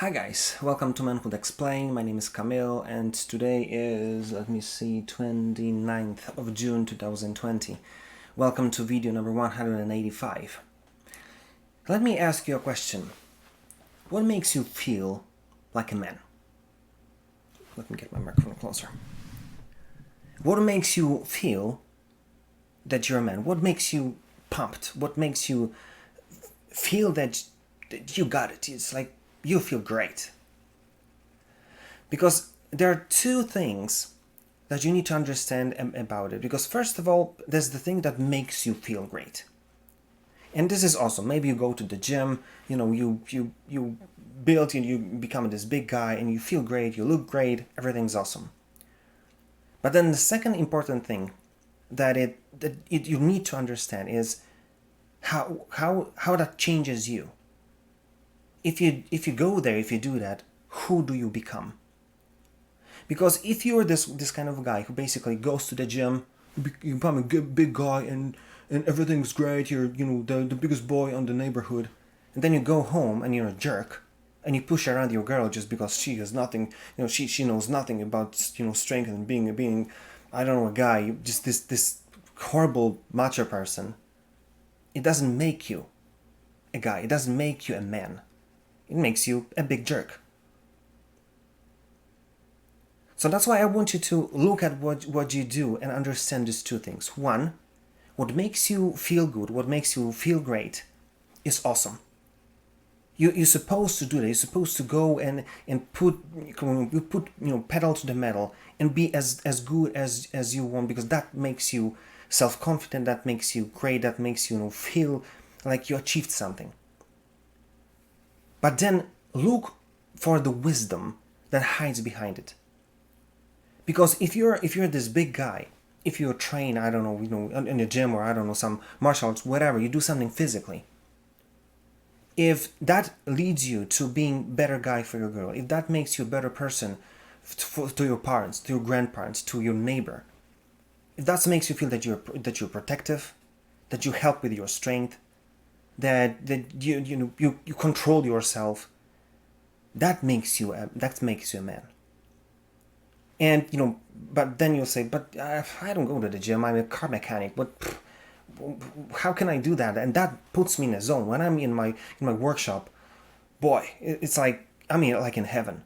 Hi guys, welcome to Manhood Explained. My name is Camille and today is, 29th of June 2020. Welcome to video number 185. Let me ask you a question. What makes you feel like a man? Let me get my microphone closer. What makes you feel that you're a man? What makes you pumped? What makes you feel that you got it? It's like you feel great. Because there are two things that you need to understand about it. Because first of all, there's the thing that makes you feel great. And this is awesome. Maybe you go to the gym, you build and you become this big guy and you feel great, you look great, everything's awesome. But then the second important thing that you need to understand is how that changes you. If you go there, if you do that, who do you become? Because if you're this kind of guy who basically goes to the gym, you become a big guy and everything's great, you're the biggest boy on the neighborhood, and then you go home and you're a jerk, and you push around your girl just because she has nothing, she knows nothing about strength and being I don't know, a guy, just this horrible macho person. It doesn't make you a guy. It doesn't make you a man. It makes you a big jerk. So that's why I want you to look at what you do and understand these two things. One, what makes you feel good, what makes you feel great is awesome. You're supposed to do that. You're supposed to go and put pedal to the metal and be as good as you want, because that makes you self-confident, that makes you great, that makes you feel like you achieved something. But then look for the wisdom that hides behind it. Because if you're this big guy, if you're trained, I don't know, in the gym, or I don't know, some martial arts, whatever, you do something physically. If that leads you to being a better guy for your girl, if that makes you a better person to your parents, to your grandparents, to your neighbor, if that makes you feel that you're protective, that you help with your strength, that you control yourself, that makes you a man. And but then you'll say, but I don't go to the gym, I'm a car mechanic, but how can I do that? And that puts me in a zone. When I'm in my workshop, boy, it's like I'm like in heaven.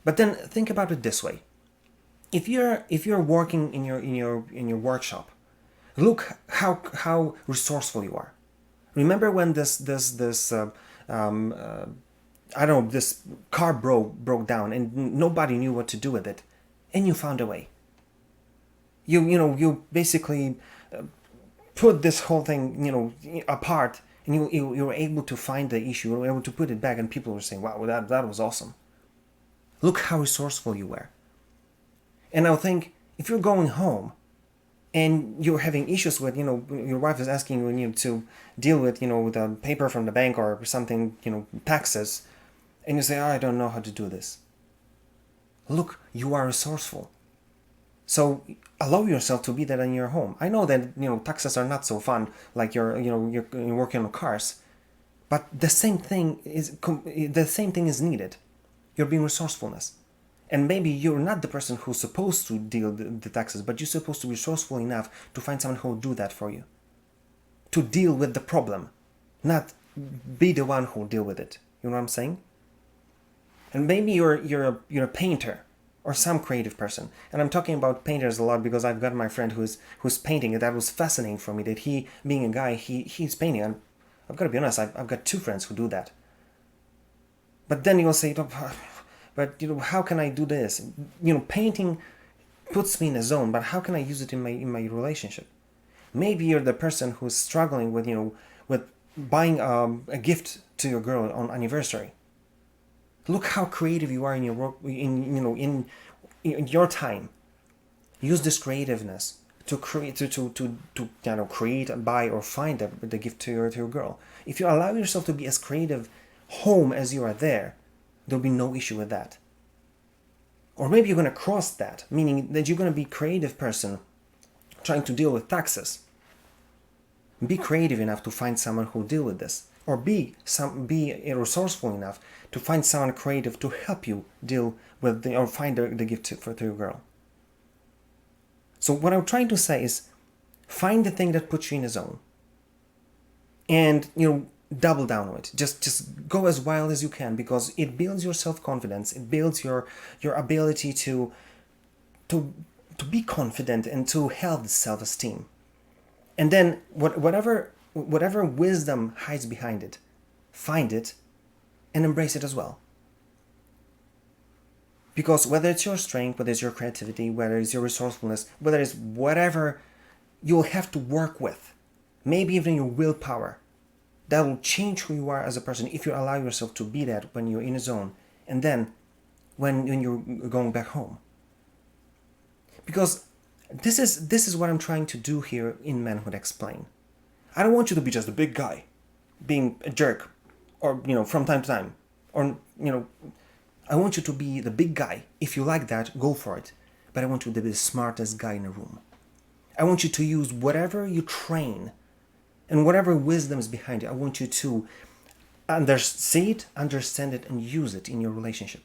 But then think about it this way: if you're working in your workshop, look how resourceful you are. Remember when this I don't know, this car broke down and nobody knew what to do with it, and you found a way. You basically put this whole thing apart, and you were able to find the issue, you were able to put it back, and people were saying, wow, that was awesome. Look how resourceful you were. And now think, if you're going home and you're having issues with, your wife is asking you to deal with, with a paper from the bank or something, taxes, and you say, I don't know how to do this. Look, you are resourceful. So allow yourself to be that in your home. I know that, taxes are not so fun, like you're working on cars, but the same thing is needed. You're being resourcefulness. And maybe you're not the person who's supposed to deal the taxes, but you're supposed to be resourceful enough to find someone who will do that for you. To deal with the problem, not be the one who will deal with it. You know what I'm saying? And maybe you're a painter or some creative person. And I'm talking about painters a lot because I've got my friend who's painting, and that was fascinating for me, that he, being a guy, he's painting. And I've got to be honest, I've got two friends who do that. But then you'll say, but how can I do this? Painting puts me in a zone, but how can I use it in my relationship? Maybe you're the person who's struggling with with buying a gift to your girl on anniversary. Look how creative you are in your work, in your time. Use this creativeness to create, to create, buy, or find the gift to your girl. If you allow yourself to be as creative home as you are there, there'll be no issue with that. Or maybe you're going to cross that, meaning that you're going to be a creative person trying to deal with taxes. Be creative enough to find someone who will deal with this. or be resourceful enough to find someone creative to help you deal with or find the gift to your girl. So what I'm trying to say is, find the thing that puts you in a zone, and double down on it. Just go as wild as you can, because it builds your self-confidence. It builds your ability to be confident and to have self-esteem. And then whatever wisdom hides behind it, find it and embrace it as well. Because whether it's your strength, whether it's your creativity, whether it's your resourcefulness, whether it's whatever you'll have to work with, maybe even your willpower, that will change who you are as a person if you allow yourself to be that when you're in a zone, and then when you're going back home. Because this is what I'm trying to do here in Manhood Explained. I don't want you to be just a big guy being a jerk, or from time to time, or I want you to be the big guy. If you like that, go for it. But I want you to be the smartest guy in the room. I want you to use whatever you train and whatever wisdom is behind it. I want you to see it, understand it, and use it in your relationship.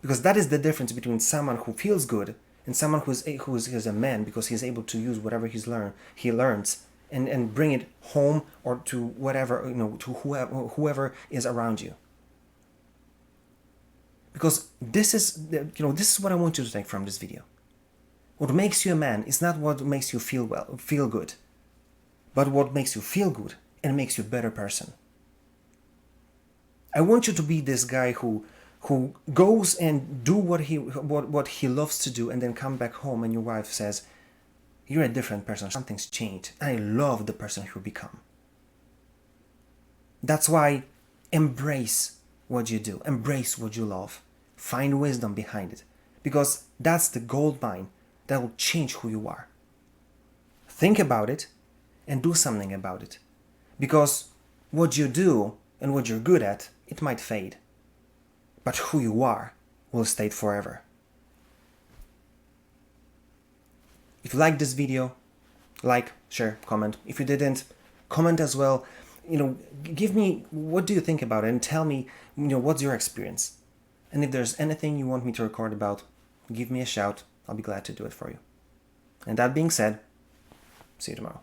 Because that is the difference between someone who feels good and someone who is a man, because he's able to use whatever he learns and bring it home, or to whatever, to whoever is around you. Because this is what I want you to take from this video. What makes you a man is not what makes you feel good, but what makes you feel good and makes you a better person. I want you to be this guy who goes and do what he loves to do, and then come back home and your wife says, "You're a different person. Something's changed. I love the person you become." That's why embrace what you do. Embrace what you love. Find wisdom behind it, because that's the gold mine that will change who you are. Think about it and do something about it, because what you do and what you're good at, it might fade, but who you are will stay forever. If you liked this video, like, share, comment. If you didn't, comment as well. Give me, what do you think about it, and tell me, what's your experience. And if there's anything you want me to record about, give me a shout. I'll be glad to do it for you. And that being said, see you tomorrow.